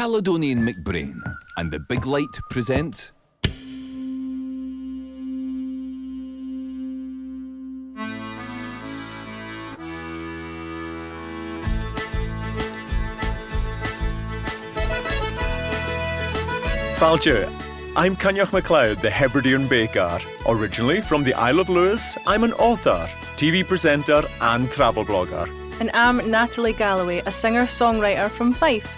Caledonian McBrain and the Big Light present Falcha, I'm Coinneach Macleod, the Hebridean Baker. Originally from the Isle of Lewis, I'm an author, TV presenter and travel blogger. And I'm Natalie Galloway, a singer-songwriter from Fife.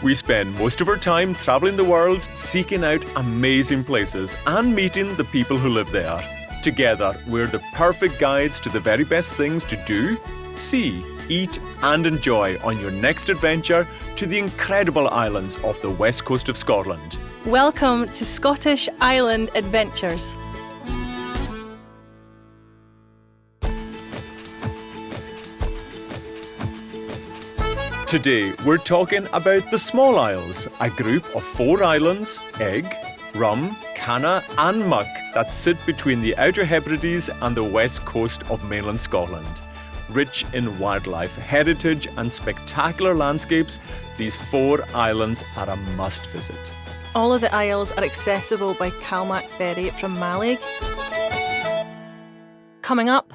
We spend most of our time travelling the world, seeking out amazing places and meeting the people who live there. Together, we're the perfect guides to the very best things to do, see, eat and enjoy on your next adventure to the incredible islands off the west coast of Scotland. Welcome to Scottish Island Adventures. Today, we're talking about the Small Isles, a group of 4 islands, Eigg, Rum, Canna and Muck, that sit between the Outer Hebrides and the west coast of mainland Scotland. Rich in wildlife, heritage and spectacular landscapes, these 4 islands are a must visit. All of the isles are accessible by CalMac ferry from Mallaig. Coming up,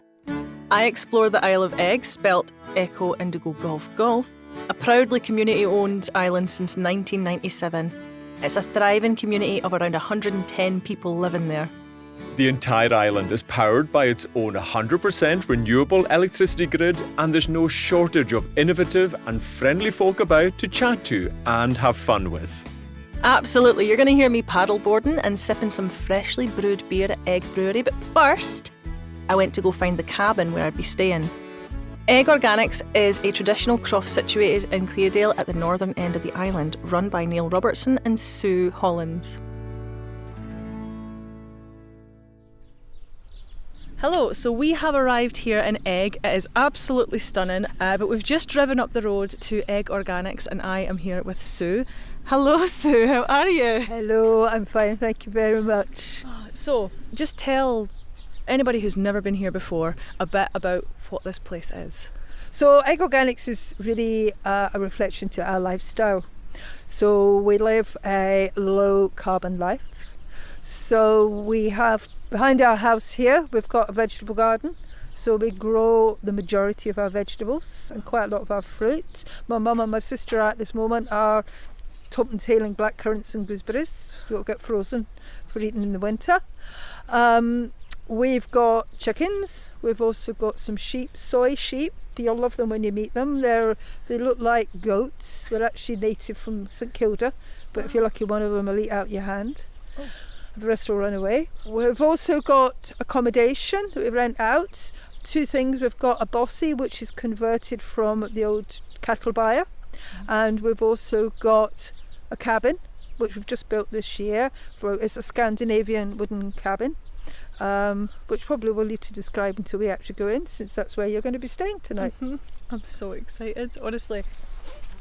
I explore the Isle of Eigg, spelt Echo Indigo Golf Golf, a proudly community-owned island since 1997. It's a thriving community of around 110 people living there. The entire island is powered by its own 100% renewable electricity grid, and there's no shortage of innovative and friendly folk about to chat to and have fun with. Absolutely, you're going to hear me paddleboarding and sipping some freshly brewed beer at Eigg Brewery, but first, I went to go find the cabin where I'd be staying. Eigg Organics is a traditional croft situated in Cleodale at the northern end of the island, run by Neil Robertson and Sue Hollins. Hello, so we have arrived here in Eigg. It is absolutely stunning, but we've just driven up the road to Eigg Organics and I am here with Sue. Hello Sue, how are you? Hello, I'm fine, thank you very much. So, just tell anybody who's never been here before a bit about what this place is. So Eigg Organics is really a reflection to our lifestyle. So we live a low carbon life. So we have, behind our house here, we've got a vegetable garden. So we grow the majority of our vegetables and quite a lot of our fruit. My mum and my sister at this moment are top and tailing blackcurrants and gooseberries. They'll get frozen for eating in the winter. We've got chickens. We've also got some sheep, soy sheep. You'll love them when you meet them. They look like goats. They're actually native from St Kilda, but if you're lucky, one of them will eat out your hand. Oh. The rest will run away. We've also got accommodation that we rent out. 2 things. We've got a bothy, which is converted from the old cattle byre, and we've also got a cabin, which we've just built this year. It's a Scandinavian wooden cabin. Which probably we'll need to describe until we actually go in, since that's where you're going to be staying tonight. Mm-hmm. I'm so excited, honestly.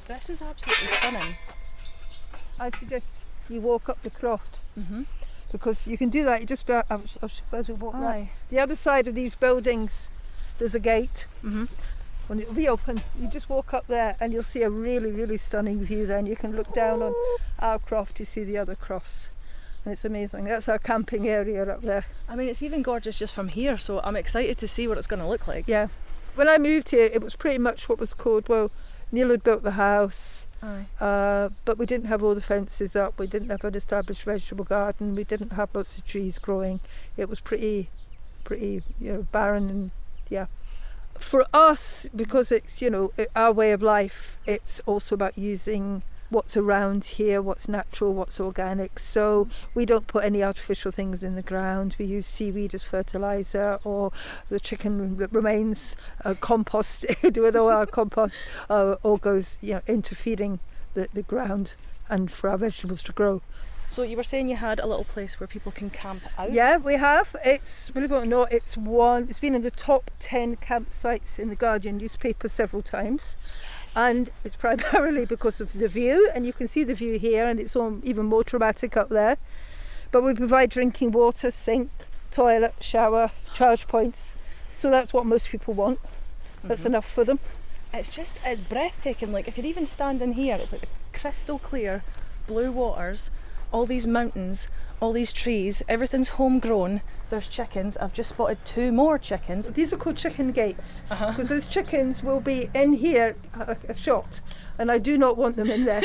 This is absolutely stunning. I suggest you walk up the croft, because you can do that. You just I suppose we walk right. The other side of these buildings, there's a gate. When it'll be open, you just walk up there and you'll see a really, really stunning view. Then you can look down on our croft, you see the other crofts. And it's amazing. That's our camping area up there. I mean, it's even gorgeous just from here, so I'm excited to see what it's going to look like. Yeah. When I moved here, it was pretty much what was called, well, Neil had built the house, but we didn't have all the fences up, we didn't have an established vegetable garden, we didn't have lots of trees growing. It was pretty, barren and, yeah. For us, because it's, our way of life, it's also about using what's around here, what's natural, what's organic. So we don't put any artificial things in the ground. We use seaweed as fertiliser, or the chicken remains composted with all our compost, all goes into feeding the ground and for our vegetables to grow. So you were saying you had a little place where people can camp out? Yeah, we have. It's, believe it or not, it's been in the top 10 campsites in the Guardian newspaper several times. And it's primarily because of the view, and you can see the view here, and it's even more dramatic up there. But we provide drinking water, sink, toilet, shower, charge points. So that's what most people want. That's enough for them. It's breathtaking. Like, if you're even standing here, it's like the crystal clear blue waters, all these mountains, all these trees, everything's homegrown. There's chickens. I've just spotted 2 more chickens. These are called chicken gates because those chickens will be in here a shot, and I do not want them in there.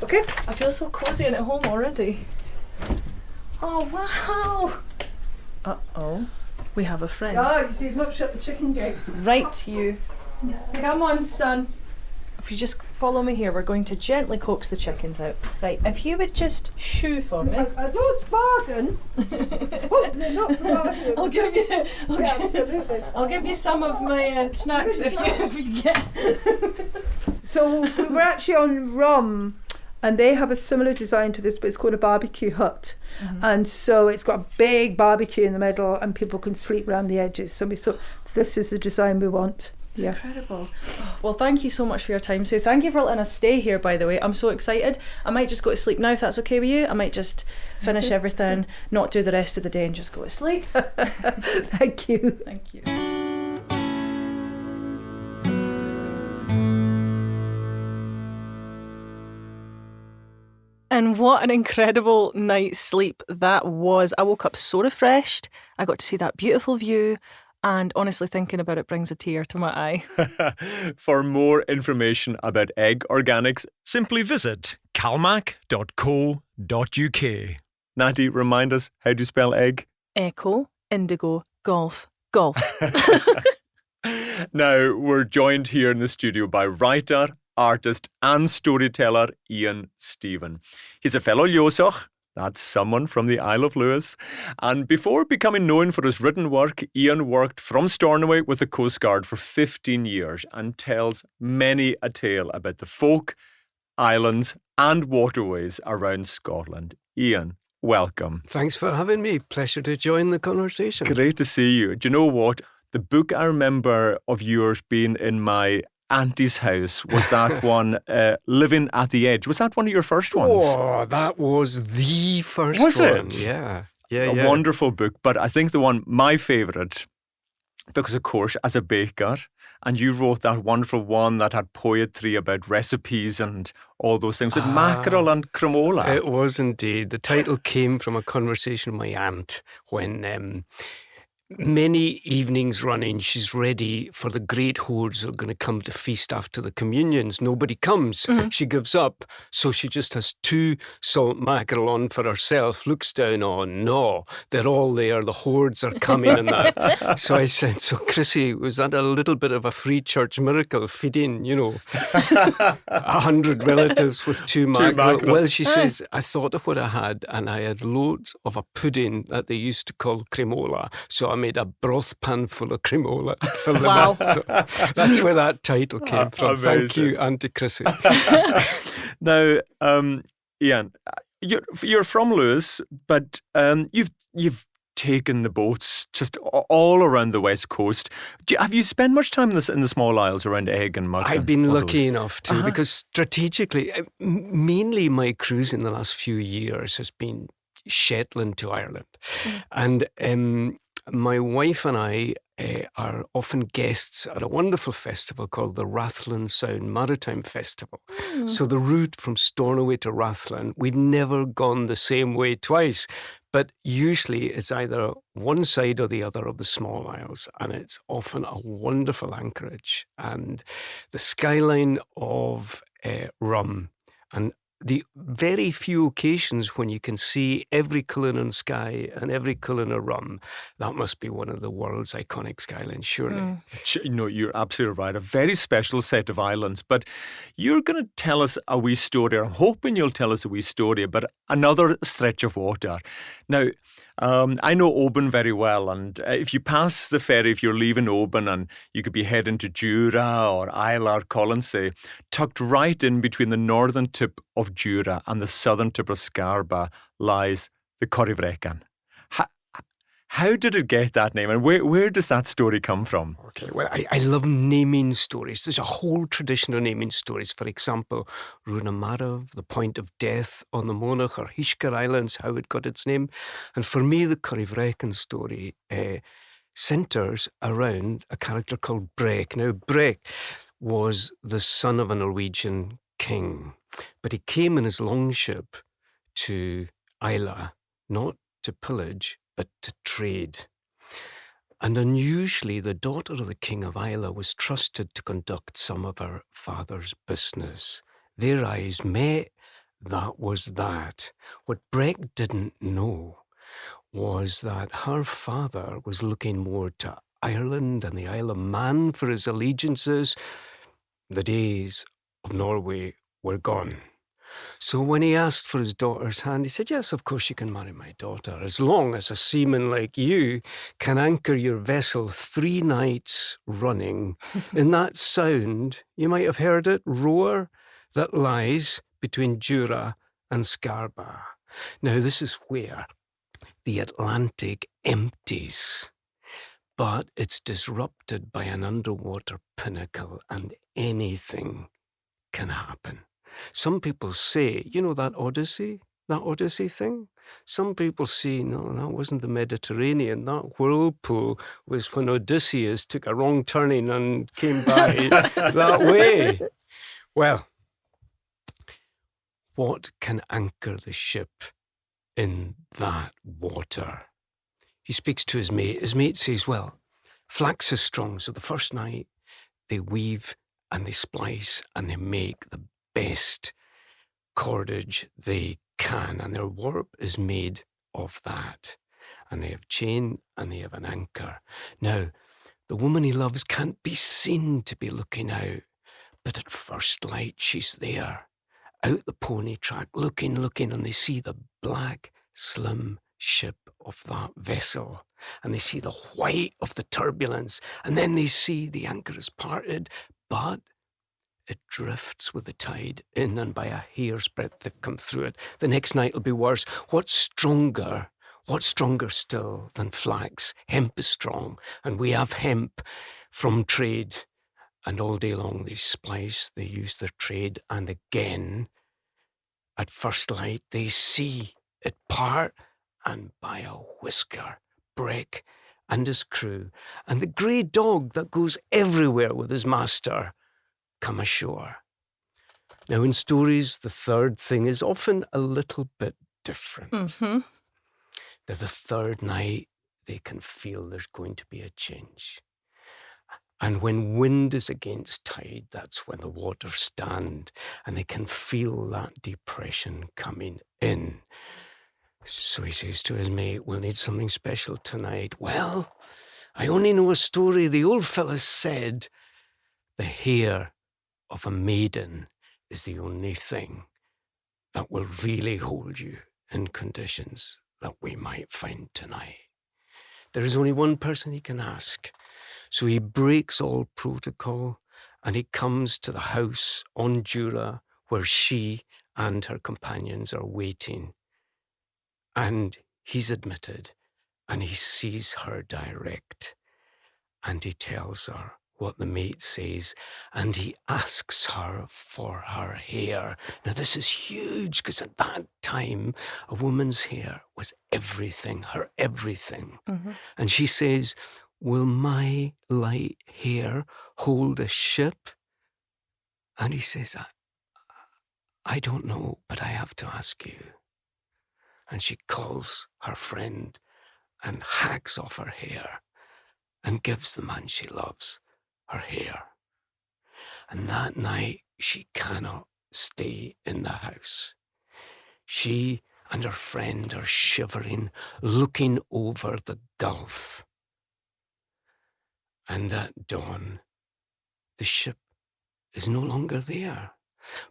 Okay. I feel so cosy and at home already. Oh, wow. Uh-oh. We have a friend. Ah, you see, you've not shut the chicken gate. Right, you. Come on, son. If you just follow me here, we're going to gently coax the chickens out. Right, if you would just shoo for me. I don't bargain. Totally not bargain. I'll give you. Absolutely. I'll give you some of my snacks if you get. So we were actually on Rum, and they have a similar design to this, but it's called a barbecue hut. And so it's got a big barbecue in the middle, and people can sleep around the edges. So we thought, this is the design we want. Yeah. Incredible. Well, thank you so much for your time, Sue. Thank you for letting us stay here, by the way. I'm so excited. I might just go to sleep now if that's okay with you. I might just finish everything, not do the rest of the day and just go to sleep. Thank you. Thank you. And what an incredible night's sleep that was. I woke up so refreshed. I got to see that beautiful view. And honestly, thinking about it brings a tear to my eye. For more information about Eigg Organics, simply visit calmac.co.uk. Natty, remind us, how do you spell egg? Echo, indigo, golf, golf. Now, we're joined here in the studio by writer, artist and storyteller Ian Stephen. He's a fellow Liosoch. That's someone from the Isle of Lewis. And before becoming known for his written work, Ian worked from Stornoway with the Coast Guard for 15 years and tells many a tale about the folk, islands and waterways around Scotland. Ian, welcome. Thanks for having me. Pleasure to join the conversation. Great to see you. Do you know what? The book I remember of yours being in my auntie's house was that one, Living at the Edge. Was that one of your first ones? Oh, that was the first was one. Was it? Yeah. A wonderful book. But I think the one, my favourite, because of course, as a baker, and you wrote that wonderful one that had poetry about recipes and all those things. Was it mackerel and cremola? It was indeed. The title came from a conversation with my aunt when many evenings running, she's ready for the great hordes that are going to come to feast after the communions. Nobody comes. She gives up. So she just has 2 salt mackerel on for herself, looks down on, no, they're all there. The hordes are coming and that. So I said, so Chrissy, was that a little bit of a free church miracle, feeding, 100 relatives with 2 mackerel? Well, she says, I thought of what I had, and I had loads of a pudding that they used to call cremola. So I made a broth pan full of cremola to fill them up. So that's where that title came from. Amazing. Thank you, Auntie Chrissy. Now, Ian, you're from Lewis, but you've taken the boats just all around the west coast. Have you spent much time in the small isles around Eigg and Muck? I've been lucky enough to, because strategically, mainly my cruise in the last few years has been Shetland to Ireland. And my wife and I are often guests at a wonderful festival called the Rathlin Sound Maritime Festival. So the route from Stornoway to Rathlin, we'd never gone the same way twice, but usually it's either one side or the other of the small isles, and it's often a wonderful anchorage. And the skyline of Rum, and the very few occasions when you can see every Cullinan sky and every Cullinan Rum, that must be one of the world's iconic skylines, surely. You're absolutely right. A very special set of islands. But you're going to tell us a wee story. I'm hoping you'll tell us a wee story about another stretch of water. Now, I know Oban very well, and if you pass the ferry, if you're leaving Oban, and you could be heading to Jura or Isle or Colonsay, tucked right in between the northern tip of Jura and the southern tip of Scarba lies the Corryvreckan. How did it get that name, and where does that story come from? Okay, well, I love naming stories. There's a whole tradition of naming stories. For example, Runamarav, the Point of Death on the Monach or Hishkar Islands, how it got its name. And for me, the Corryvreckan story centres around a character called Breck. Now, Breck was the son of a Norwegian king, but he came in his longship to Islay, not to pillage, but to trade. And unusually, the daughter of the king of Islay was trusted to conduct some of her father's business. Their eyes met. That was that. What Breck didn't know was that her father was looking more to Ireland and the Isle of Man for his allegiances. The days of Norway were gone. So when he asked for his daughter's hand, he said, yes, of course you can marry my daughter, as long as a seaman like you can anchor your vessel 3 nights running in that sound, you might have heard it, roar, that lies between Jura and Scarborough. Now, this is where the Atlantic empties, but it's disrupted by an underwater pinnacle, and anything can happen. Some people say, you know, that Odyssey thing? Some people say, no, that wasn't the Mediterranean. That whirlpool was when Odysseus took a wrong turning and came by that way. Well, what can anchor the ship in that water? He speaks to his mate. His mate says, well, flax is strong. So the first night they weave and they splice and they make the best cordage they can. And their warp is made of that. And they have chain and they have an anchor. Now, the woman he loves can't be seen to be looking out. But at first light, she's there, out the pony track, looking, and they see the black, slim ship of that vessel. And they see the white of the turbulence. And then they see the anchor is parted, but it drifts with the tide in, and by a hair's breadth they've come through it. The next night will be worse. What's stronger still than flax? Hemp is strong, and we have hemp from trade. And all day long they splice, they use their trade, and again, at first light, they see it part, and by a whisker, Breck and his crew, and the grey dog that goes everywhere with his master, come ashore. Now, in stories, the third thing is often a little bit different. Mm-hmm. Now, the third night, they can feel there's going to be a change. And when wind is against tide, that's when the waters stand, and they can feel that depression coming in. So he says to his mate, we'll need something special tonight. Well, I only know a story. The old fella said, the hair of a maiden is the only thing that will really hold you in conditions that we might find tonight. There is only one person he can ask. So he breaks all protocol and he comes to the house on Jura where she and her companions are waiting. And he's admitted and he sees her direct and he tells her what the mate says, and he asks her for her hair. Now, this is huge because at that time, a woman's hair was everything, her everything. Mm-hmm. And she says, will my light hair hold a ship? And he says, I don't know, but I have to ask you. And she calls her friend and hacks off her hair and gives the man she loves her hair. And that night, she cannot stay in the house. She and her friend are shivering, looking over the gulf. And at dawn, the ship is no longer there.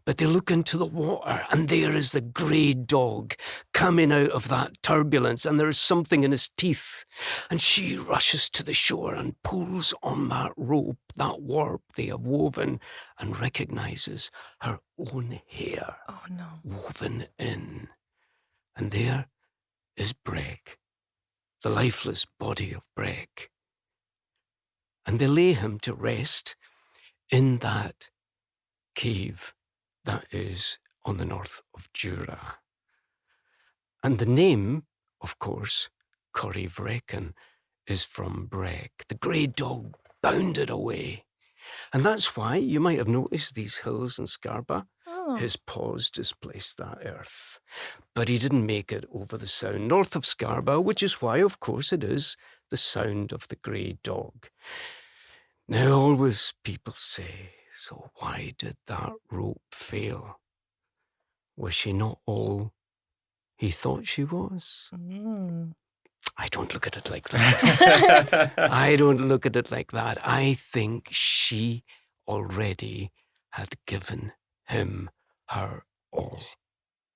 But they look into the water, and there is the grey dog coming out of that turbulence, and there is something in his teeth. And she rushes to the shore and pulls on that rope, that warp they have woven, and recognises her own hair woven in. And there is Breck, the lifeless body of Breck. And they lay him to rest in that cave that is on the north of Jura. And the name, of course, Corrie Vrecken, is from Breck. The grey dog bounded away. And that's why you might have noticed these hills in Scarborough. His paws displaced that earth. But he didn't make it over the sound north of Scarborough, which is why, of course, it is the sound of the grey dog. Now, always people say, so why did that rope fail? Was she not all he thought she was? I don't look at it like that. I don't look at it like that. I think she already had given him her all.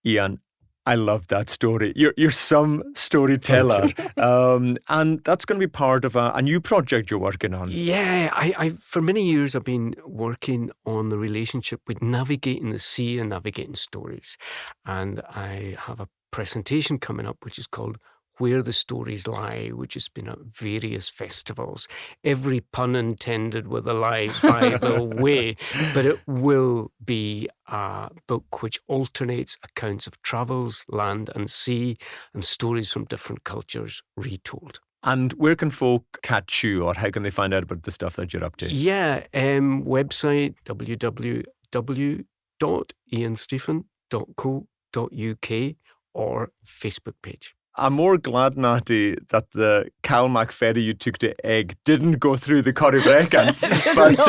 Ian, I love that story. You're some storyteller. And that's going to be part of a new project you're working on. Yeah, I for many years I've been working on the relationship with navigating the sea and navigating stories. And I have a presentation coming up which is called Where the Stories Lie, which has been at various festivals. Every pun intended with a lie, by the way. But it will be a book which alternates accounts of travels, land and sea, and stories from different cultures retold. And where can folk catch you, or how can they find out about the stuff that you're up to? Yeah, website www.ianstephen.co.uk or Facebook page. I'm more glad, Natty, that the CalMac ferry you took to Eigg didn't go through the Corribrecan. But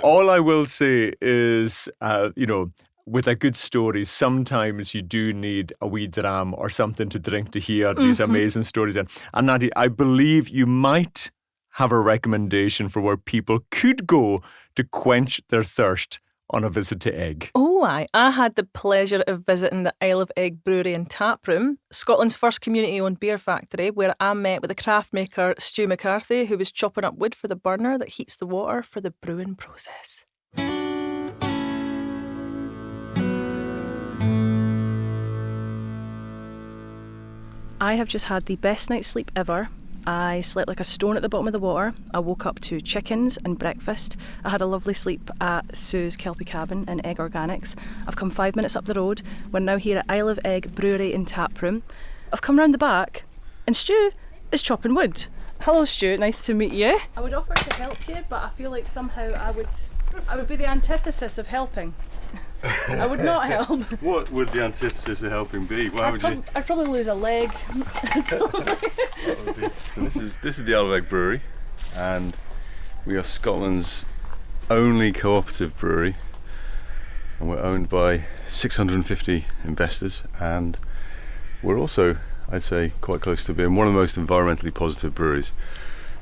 all I will say is, with a good story, sometimes you do need a wee dram or something to drink to hear these amazing stories. And Natty, I believe you might have a recommendation for where people could go to quench their thirst on a visit to Eigg. Oh, I had the pleasure of visiting the Isle of Eigg Brewery and Taproom, Scotland's first community-owned beer factory, where I met with the craft maker Stu McCarthy, who was chopping up wood for the burner that heats the water for the brewing process. I have just had the best night's sleep ever. I slept like a stone at the bottom of the water. I woke up to chickens and breakfast. I had a lovely sleep at Sue's Kelpie Cabin in Eigg Organics. I've come 5 minutes up the road. We're now here at Isle of Eigg Brewery and Taproom. I've come round the back and Stu is chopping wood. Hello Stu, nice to meet you. I would offer to help you, but I feel like somehow I would be the antithesis of helping. I would not help. What would the antithesis of helping be? Why would you? I'd probably lose a leg. So this is the Isle of Eigg Brewery, and we are Scotland's only cooperative brewery, and we're owned by 650 investors, and we're also, I'd say, quite close to being one of the most environmentally positive breweries.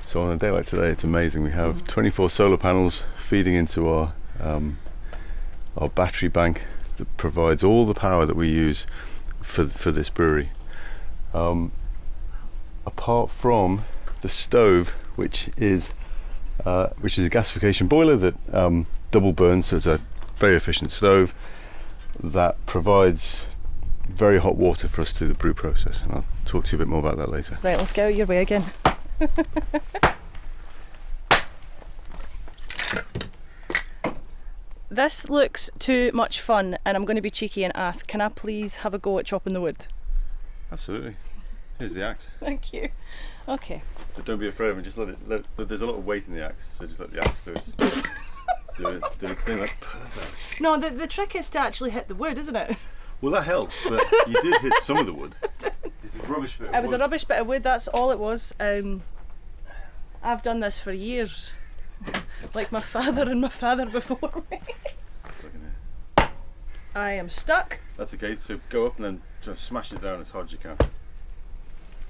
So on a day like today, it's amazing. We have 24 solar panels feeding into our battery bank that provides all the power that we use for this brewery. Apart from the stove, which is a gasification boiler that double burns, so it's a very efficient stove that provides very hot water for us to do the brew process, and I'll talk to you a bit more about that later. Right, let's get out your way again. This looks too much fun, and I'm going to be cheeky and ask, can I please have a go at chopping the wood? Absolutely. Here's the axe. Thank you. Okay. But don't be afraid of it, just let it, but there's a lot of weight in the axe, so just let the axe do its thing. That's perfect. No, the trick is to actually hit the wood, isn't it? Well, that helps, but you did hit some of the wood. It's a rubbish bit of wood. It was a rubbish bit of wood, that's all it was. I've done this for years. Like my father and my father before me. I am stuck. That's okay, so go up and then just smash it down as hard as you can.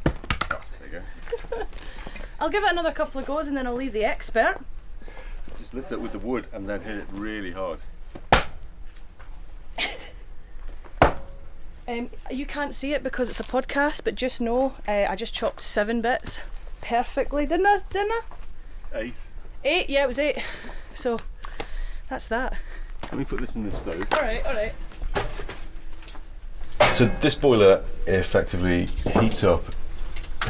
Oh, there you go. I'll give it another couple of goes and then I'll leave the expert. Just lift it with the wood and then hit it really hard. You can't see it because it's a podcast, but just know I just chopped 7 bits perfectly, didn't I? 8, yeah, it was 8. So that's that. Let me put this in the stove. Alright. So this boiler effectively heats up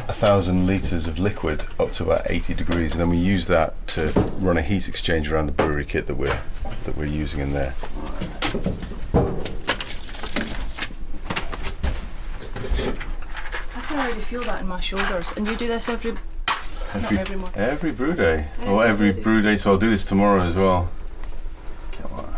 1,000 litres of liquid up to about 80 degrees, and then we use that to run a heat exchanger around the brewery kit that we're using in there. I can already feel that in my shoulders. And you do this every every morning. Every brew day. Every brew day. So I'll do this tomorrow as well. Come on.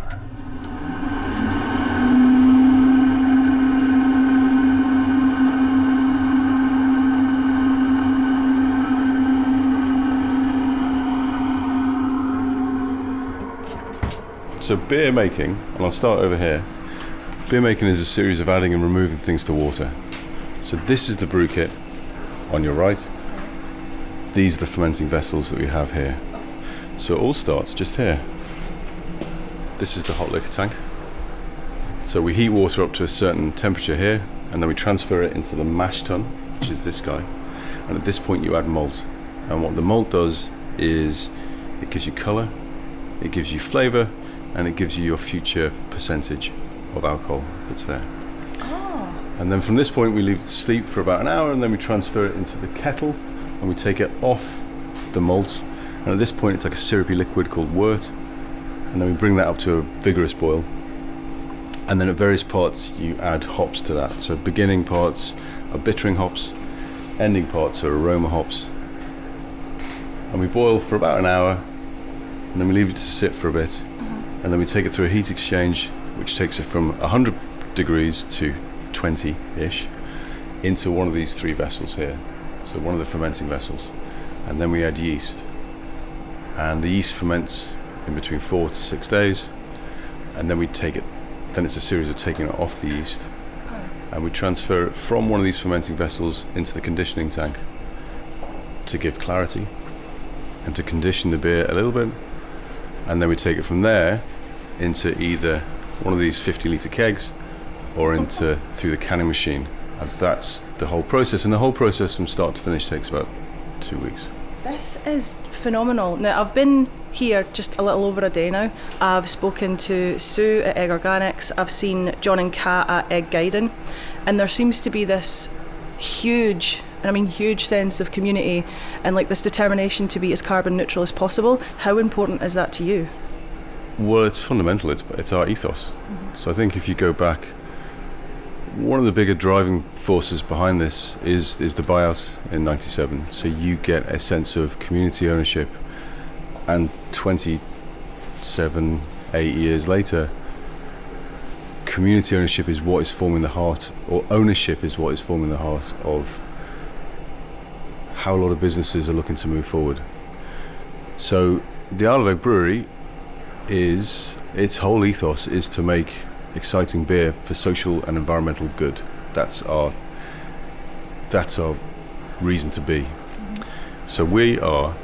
So beer making, and I'll start over here. Beer making is a series of adding and removing things to water. So this is the brew kit on your right. These are the fermenting vessels that we have here. So it all starts just here. This is the hot liquor tank. So we heat water up to a certain temperature here, and then we transfer it into the mash tun, which is this guy. And at this point you add malt. And what the malt does is it gives you colour, it gives you flavour, and it gives you your future percentage of alcohol that's there. Oh. And then from this point we leave it to sleep for about an hour, and then we transfer it into the kettle and we take it off the malt. And at this point it's like a syrupy liquid called wort, and then we bring that up to a vigorous boil. And then at various parts you add hops to that. So beginning parts are bittering hops, ending parts are aroma hops. And we boil for about an hour, and then we leave it to sit for a bit. And then we take it through a heat exchange, which takes it from 100 degrees to 20-ish into one of these three vessels here. So one of the fermenting vessels. And then we add yeast. And the yeast ferments in between 4 to 6 days. And then we take it, then it's a series of taking it off the yeast. And we transfer it from one of these fermenting vessels into the conditioning tank to give clarity and to condition the beer a little bit. And then we take it from there into either one of these 50-litre kegs or into through the canning machine. And that's the whole process. And the whole process from start to finish takes about 2 weeks. This is phenomenal. Now, I've been here just a little over a day now. I've spoken to Sue at Eigg Organics. I've seen John and Kat at Egg Guiding. And there seems to be this huge sense of community and like this determination to be as carbon neutral as possible. How important is that to you? Well, it's fundamental. It's our ethos. Mm-hmm. So I think if you go back, one of the bigger driving forces behind this is the buyout in 97. So you get a sense of community ownership, and 27, 8 years later, community ownership is what is forming the heart, or ownership is what is forming the heart of how a lot of businesses are looking to move forward. So the Isle of Eigg Brewery its whole ethos is to make exciting beer for social and environmental good. That's our reason to be. So we are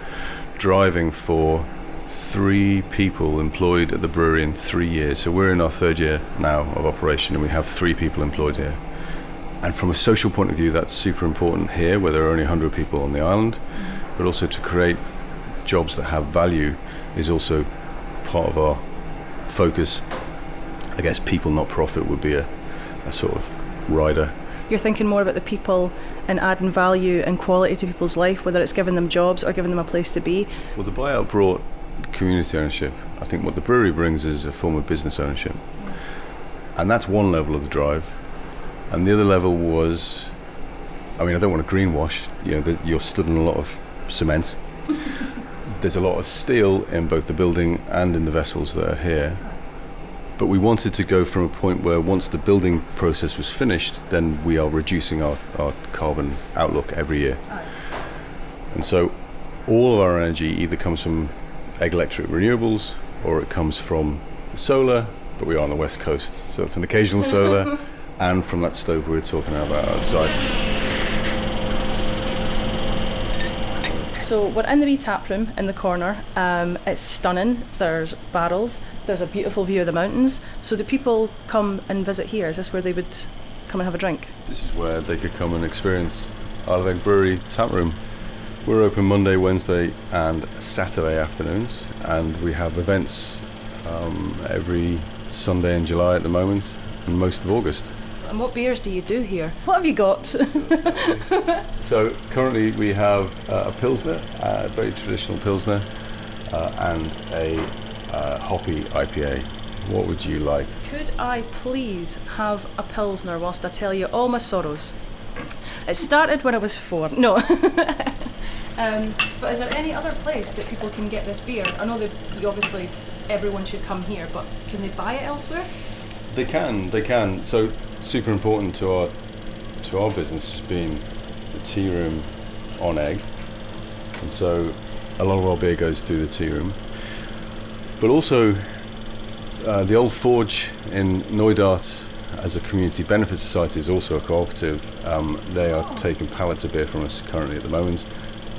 driving for 3 people employed at the brewery in 3 years. So we're in our 3rd year now of operation, and we have 3 people employed here. And from a social point of view, that's super important here, where there are only 100 people on the island, but also to create jobs that have value is also part of our focus. I guess people, not profit, would be a sort of rider. You're thinking more about the people and adding value and quality to people's life, whether it's giving them jobs or giving them a place to be. Well, the buyout brought community ownership. I think what the brewery brings is a form of business ownership. And that's one level of the drive. And the other level was, I don't want to greenwash, you're stood on a lot of cement. There's a lot of steel in both the building and in the vessels that are here. But we wanted to go from a point where once the building process was finished, then we are reducing our carbon outlook every year. And so all of our energy either comes from Eigg Electric renewables, or it comes from the solar, but we are on the west coast, so it's an occasional solar, and from that stove we were talking about outside. So we're in the wee tap room in the corner. It's stunning. There's barrels. There's a beautiful view of the mountains. So do people come and visit here? Is this where they would come and have a drink? This is where they could come and experience Isle of Eigg Brewery tap room. We're open Monday, Wednesday and Saturday afternoons, and we have events every Sunday in July at the moment and most of August. And what beers do you do here? What have you got? So currently we have a Pilsner, a very traditional Pilsner, and a hoppy IPA. What would you like? Could I please have a Pilsner whilst I tell you all my sorrows? It started when I was 4. No. But is there any other place that people can get this beer? I know that obviously everyone should come here, but can they buy it elsewhere? They can. So super important to our business being the tea room on Eigg, and so a lot of our beer goes through the tea room. But also the old forge in Neudaert as a community benefit society is also a cooperative. They are taking pallets of beer from us currently at the moment.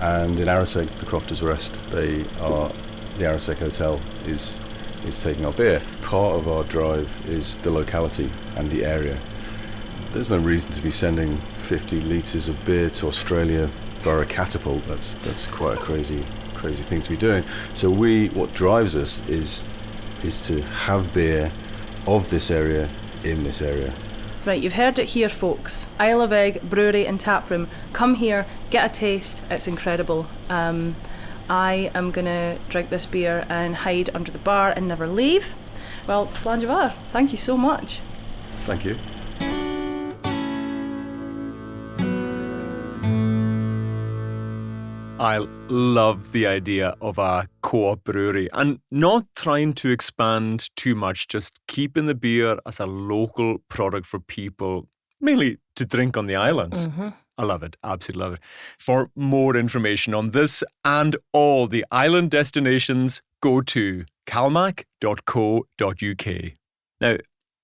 And in Outer Hebrides, the Crofters Rest, the Outer Hebrides Hotel is taking our beer. Part of our drive is the locality and the area. There's no reason to be sending 50 litres of beer to Australia via a catapult. That's quite a crazy thing to be doing. So what drives us is to have beer of this area in this area. Right, you've heard it here, folks. Isle of Eigg Brewery and Taproom. Come here, get a taste. It's incredible. I am going to drink this beer and hide under the bar and never leave. Well, Slanjavar, thank you so much. Thank you. I love the idea of a co-op brewery and not trying to expand too much, just keeping the beer as a local product for people, mainly to drink on the island. Mm-hmm. I love it, absolutely love it. For more information on this and all the island destinations, go to calmac.co.uk. Now,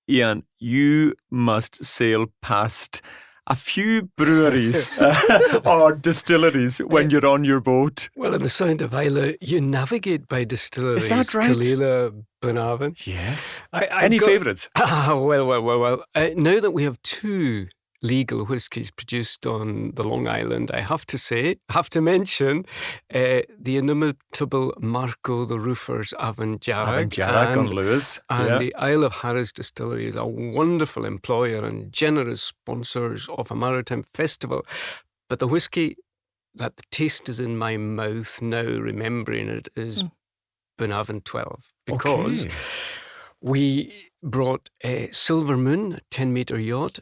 Ian, you must sail past a few breweries or distilleries when you're on your boat. Well, in the Sound of Islay, you navigate by distilleries. Is that right? Kalila, Bunavon. Yes. Any favourites? Well. Now that we have two legal whiskies produced on the Long Island, I have to mention the inimitable Marco the Roofer's Avanjarag on Lewis. And the Isle of Harris Distillery is a wonderful employer and generous sponsors of a maritime festival. But the whisky that the taste is in my mouth now, remembering it, is Bunavon 12. Because we brought a Silver Moon, a 10-metre yacht,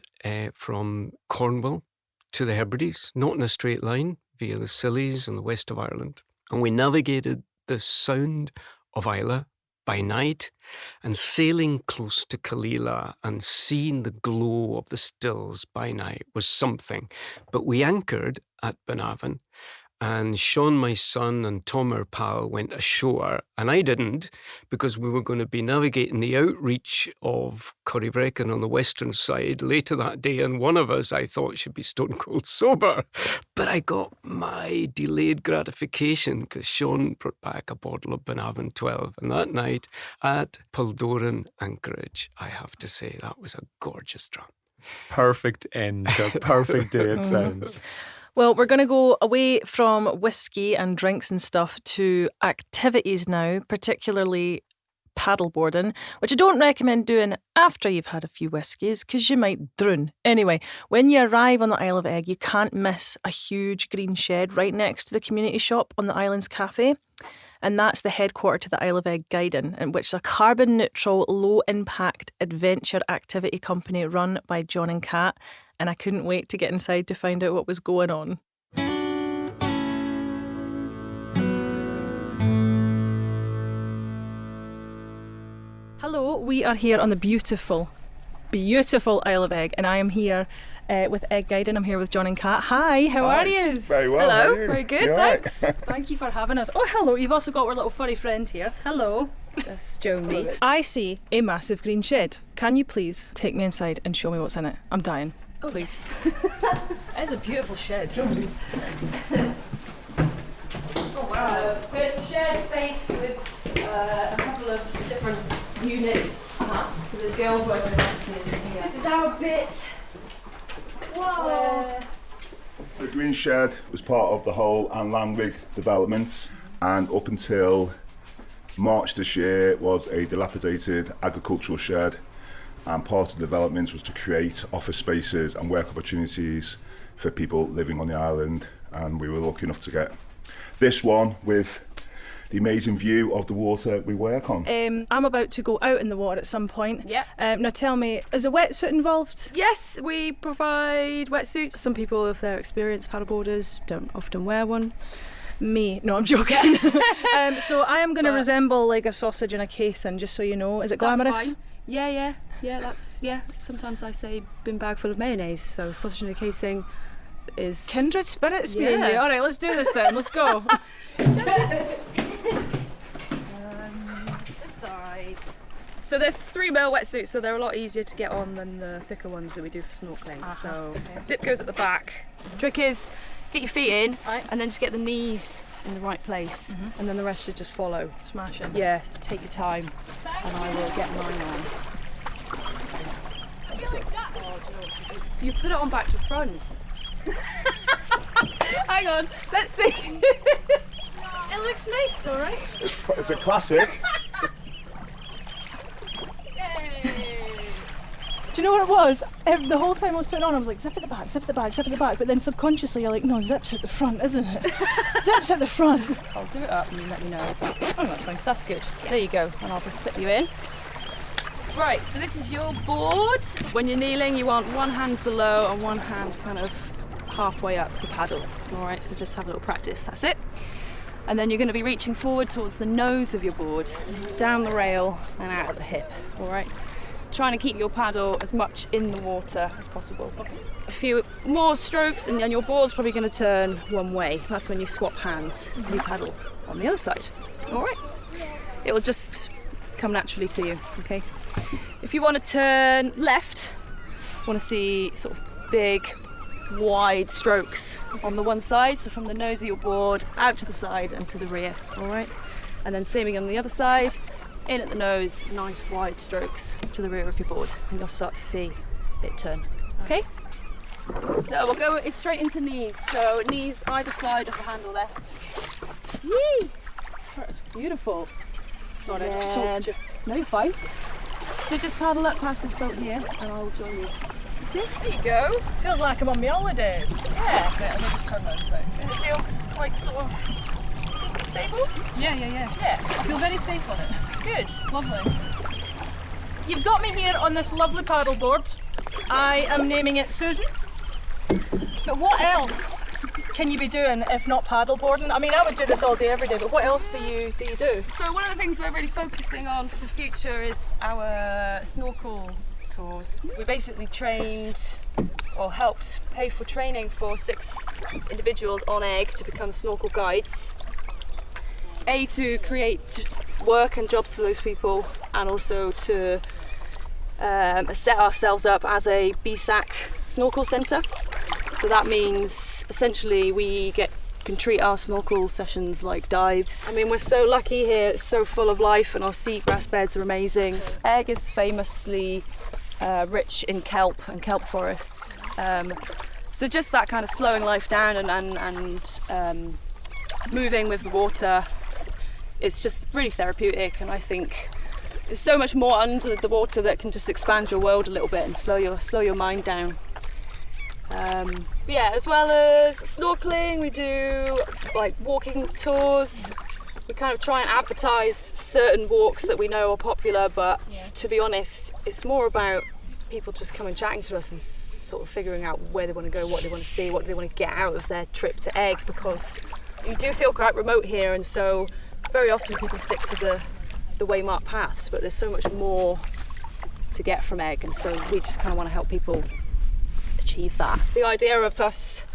from Cornwall to the Hebrides, not in a straight line, via the Scillies and the west of Ireland. And we navigated the Sound of Islay by night, and sailing close to Kalila and seeing the glow of the stills by night was something. But we anchored at Bunavon, and Sean, my son, and Tom, our pal, went ashore, and I didn't, because we were going to be navigating the outreach of Corryvreckan on the western side later that day, and one of us, I thought, should be stone cold sober. But I got my delayed gratification, because Sean brought back a bottle of Bunavon 12, and that night at Paldoran Anchorage, I have to say, that was a gorgeous drum. Perfect end to a perfect day, it sounds. Well, we're going to go away from whiskey and drinks and stuff to activities now, particularly paddleboarding, which I don't recommend doing after you've had a few whiskies because you might drown. Anyway, when you arrive on the Isle of Eigg, you can't miss a huge green shed right next to the community shop on the island's cafe. And that's the headquarter to the Isle of Eigg Guiding, in which is a carbon-neutral, low-impact adventure activity company run by John and Kat. And I couldn't wait to get inside to find out what was going on. Hello, we are here on the beautiful Isle of Eigg, and I am here with Eigg Guiding. I'm here with John and Kat. Hi, how are you? Very well. Hello, how are you? very good, thanks. Thank you for having us. Oh, hello, you've also got our little furry friend here. Hello. That's Joanie. I see a massive green shed. Can you please take me inside and show me what's in it? I'm dying. Please. It's a beautiful shed. Oh wow. So it's a shared space with a couple of different units. So there's girls working upstairs in here. This is our bit. Whoa. The green shed was part of the whole Anne Landwig development, and up until March this year it was a dilapidated agricultural shed. And part of the development was to create office spaces and work opportunities for people living on the island. And we were lucky enough to get this one with the amazing view of the water we work on. I'm about to go out in the water at some point. Yeah. Now tell me, is a wetsuit involved? Yes, we provide wetsuits. Some people, if they're experienced paddleboarders, don't often wear one. Me. No, I'm joking. So I am going to resemble like a sausage in a casing, just so you know. Is it glamorous? That's fine. Yeah, sometimes I say bin bag full of mayonnaise, so sausage in a casing is... Kindred spirits, me and you. Alright, let's do this then, let's go. This side. So they're 3mm wetsuits, so they're a lot easier to get on than the thicker ones that we do for snorkeling. So zip goes at the back. Trick is, get your feet in, and then just get the knees in the right place, and then the rest should just follow. Smashing. Yeah, take your time, and I will get mine on. You put it on back to front. Hang on, let's see. It looks nice though, right? It's a classic. Do you know what it was? The whole time I was putting on, I was like, zip at the back, zip at the back, zip at the back. But then subconsciously, you're like, no, zip's at the front, isn't it? Zip's at the front. I'll do it up and you let me know. Oh, that's fine. That's good. Yeah. There you go. And I'll just clip you in. Right, so this is your board. When you're kneeling, you want one hand below and one hand kind of halfway up the paddle. All right, so just have a little practice. That's it. And then you're going to be reaching forward towards the nose of your board, down the rail and out at the hip. All right. Trying to keep your paddle as much in the water as possible. A few more strokes and then your board's probably going to turn one way. That's when you swap hands and you paddle on the other side. All right. It will just come naturally to you, okay? If you want to turn left, want to see sort of big, wide strokes on the one side, so from the nose of your board out to the side and to the rear, all right? And then same on the other side, in at the nose, nice wide strokes to the rear of your board, and you'll start to see it turn, okay? So we'll go straight into knees, so knees either side of the handle there. Yee! That's beautiful. Sorry, I just soaked you. No, you're fine. So just paddle up past this boat here and I'll join you. There you go. Feels like I'm on my holidays. Yeah. Right, let me just turn around a bit. Does it feel quite sort of stable? Yeah. Yeah. I feel very safe on it. Good. It's lovely. You've got me here on this lovely paddleboard. I am naming it Susan. But what else can you be doing if not paddleboarding? I mean, I would do this all day, every day, but what else do you do? So one of the things we're really focusing on for the future is our snorkel tours. We basically trained or helped pay for training for 6 individuals on Eigg to become snorkel guides. To create work and jobs for those people, and also to set ourselves up as a BSAC snorkel centre. So that means essentially we can treat our snorkel sessions like dives. I mean, we're so lucky here, it's so full of life, and our seagrass beds are amazing. Eigg is famously rich in kelp and kelp forests. So just that kind of slowing life down and moving with the water, it's just really therapeutic, and I think there's so much more under the water that can just expand your world a little bit and slow your mind down. Yeah, as well as snorkeling, we do like walking tours. We kind of try and advertise certain walks that we know are popular, but to be honest, it's more about people just coming chatting to us and sort of figuring out where they want to go, what they want to see, what they want to get out of their trip to Eigg, because you do feel quite remote here, and so very often people stick to the waymarked paths, but there's so much more to get from Eigg, and so we just kind of want to help people achieve that. The idea of us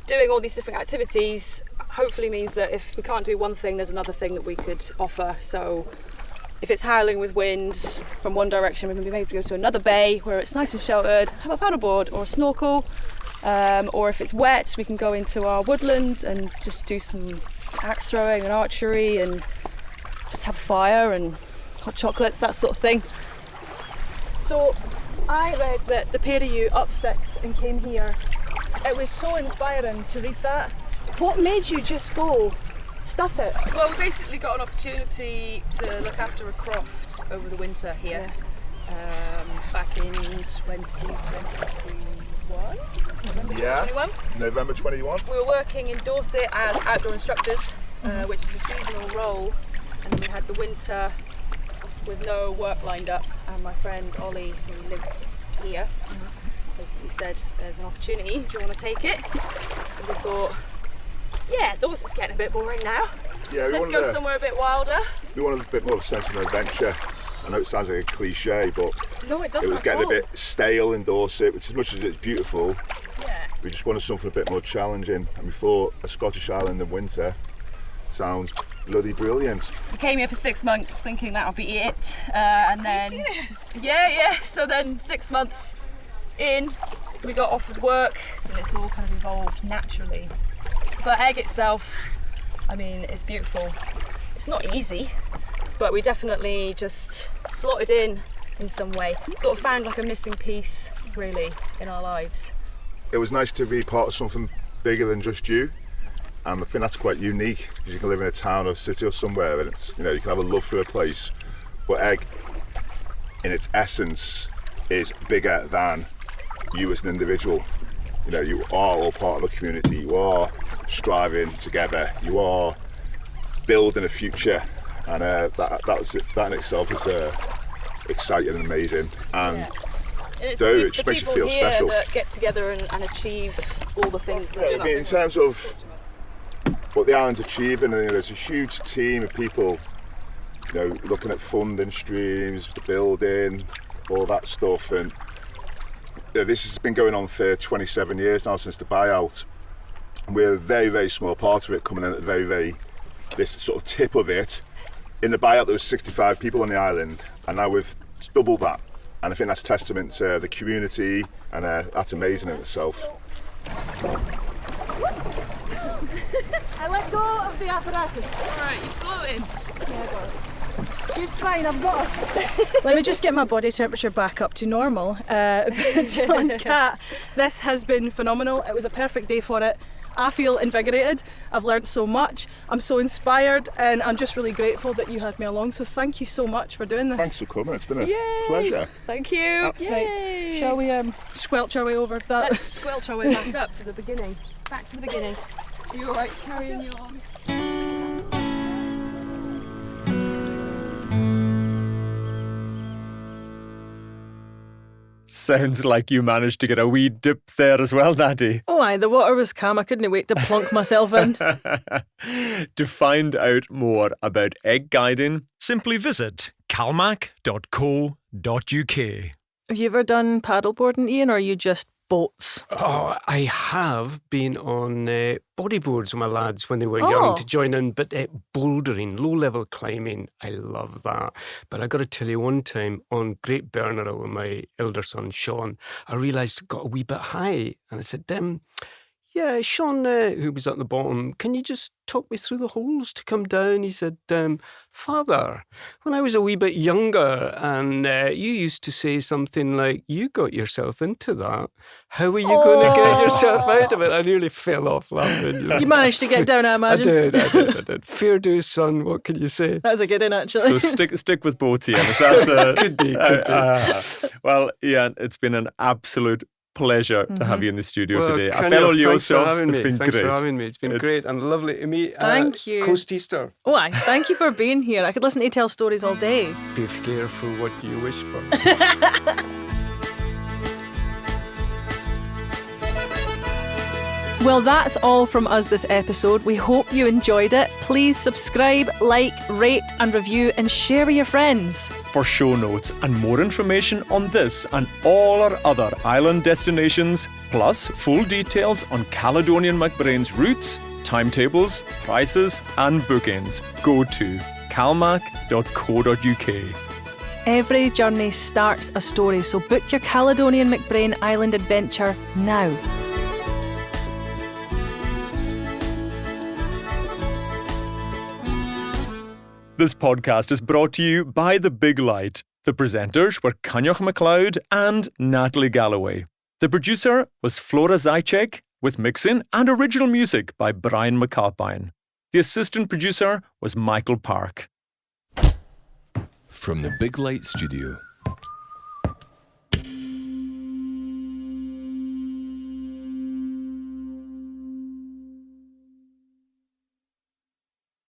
doing all these different activities hopefully means that if we can't do one thing, there's another thing that we could offer. So if it's howling with wind from one direction, we're going to be able to go to another bay where it's nice and sheltered, have a paddleboard or a snorkel, or if it's wet, we can go into our woodland and just do some axe throwing and archery and just have a fire and hot chocolates, that sort of thing. So I read that the pair of you up sticks and came here. It was so inspiring to read that. What made you just go stuff it? Well, we basically got an opportunity to look after a croft over the winter here, back in 2021. November 21. We were working in Dorset as outdoor instructors, which is a seasonal role, and then we had the winter with no work lined up, and my friend Ollie, who lives here, basically said there's an opportunity, do you want to take it? So we thought Yeah, Dorset's getting a bit boring now. Yeah, Let's go somewhere a bit wilder. We wanted a bit more of a sense of adventure. I know it sounds like a cliche, but No, it it doesn't was at getting a all. bit stale in Dorset, which as much as it's beautiful, Yeah. we just wanted something a bit more challenging. And we thought a Scottish island in winter sounds bloody brilliant. We came here for 6 months thinking that would be it. And then... Yeah. So then 6 months in, we got offered work and it's all kind of evolved naturally. But Eigg itself, I mean, it's beautiful. It's not easy, but we definitely just slotted in some way. Sort of found like a missing piece, really, in our lives. It was nice to be part of something bigger than just you. I think that's quite unique, because you can live in a town or city or somewhere and it's, you can have a love for a place. But Eigg, in its essence, is bigger than you as an individual. You are all part of a community. You are striving together. You are building a future, and that in itself is exciting and amazing. And It's it just makes you feel here special. that get together and achieve all the things that I mean, in terms of what the island's achieving, there's a huge team of people, looking at funding streams, the building, all that stuff, and this has been going on for 27 years now since the buyout. And we're a very, very small part of it, coming in at the this sort of tip of it. In the buyout, there was 65 people on the island, and now we've doubled that. And I think that's testament to the community, and that's amazing in itself. I let go of the apparatus. Alright, you're floating. She's fine, I've got her. Let me just get my body temperature back up to normal. John, Kat, this has been phenomenal. It was a perfect day for it. I feel invigorated. I've learnt so much. I'm so inspired, and I'm just really grateful that you had me along. So thank you so much for doing this. Thanks for coming. It's been a pleasure. Thank you. Right. Shall we squelch our way over that? Let's squelch our way back up to the beginning. Back to the beginning. Are you alright carrying you on? Sounds like you managed to get a wee dip there as well, Natty. Oh aye, the water was calm. I couldn't wait to plunk myself in. To find out more about egg guiding, simply visit calmac.co.uk. Have you ever done paddleboarding, Ian, or are you just boats? Oh, I have been on bodyboards with my lads when they were young to join in, but bouldering, low-level climbing, I love that. But I got to tell you, one time on Great Bernera with my elder son, Sean, I realised it got a wee bit high. And I said, yeah, Sean, who was at the bottom, can you just talk me through the holes to come down? He said, Father, when I was a wee bit younger and you used to say something like, you got yourself into that. How are you going to get yourself out of it? I nearly fell off laughing. You managed to get down, I imagine. I did. Fair dues, son, what can you say? That's a good one, actually. So stick with bothy. Is that the... Could be. Well, Ian, it's been an absolute pleasure to have you in the studio today. Thanks for for having me. It's been great and lovely to meet. Thank you. Coast Easter. Oh, aye. Thank you for being here. I could listen to you tell stories all day. Be careful what you wish for. Well, that's all from us this episode. We hope you enjoyed it. Please subscribe, like, rate and review and share with your friends. For show notes and more information on this and all our other island destinations, plus full details on Caledonian McBrain's routes, timetables, prices and bookings, go to calmac.co.uk. Every journey starts a story, so book your Caledonian McBrain Island adventure now. This podcast is brought to you by The Big Light. The presenters were Coinneach Macleod and Natalie Galloway. The producer was Flora Zychek, with mixing and original music by Brian McAlpine. The assistant producer was Michael Park. From the Big Light Studio.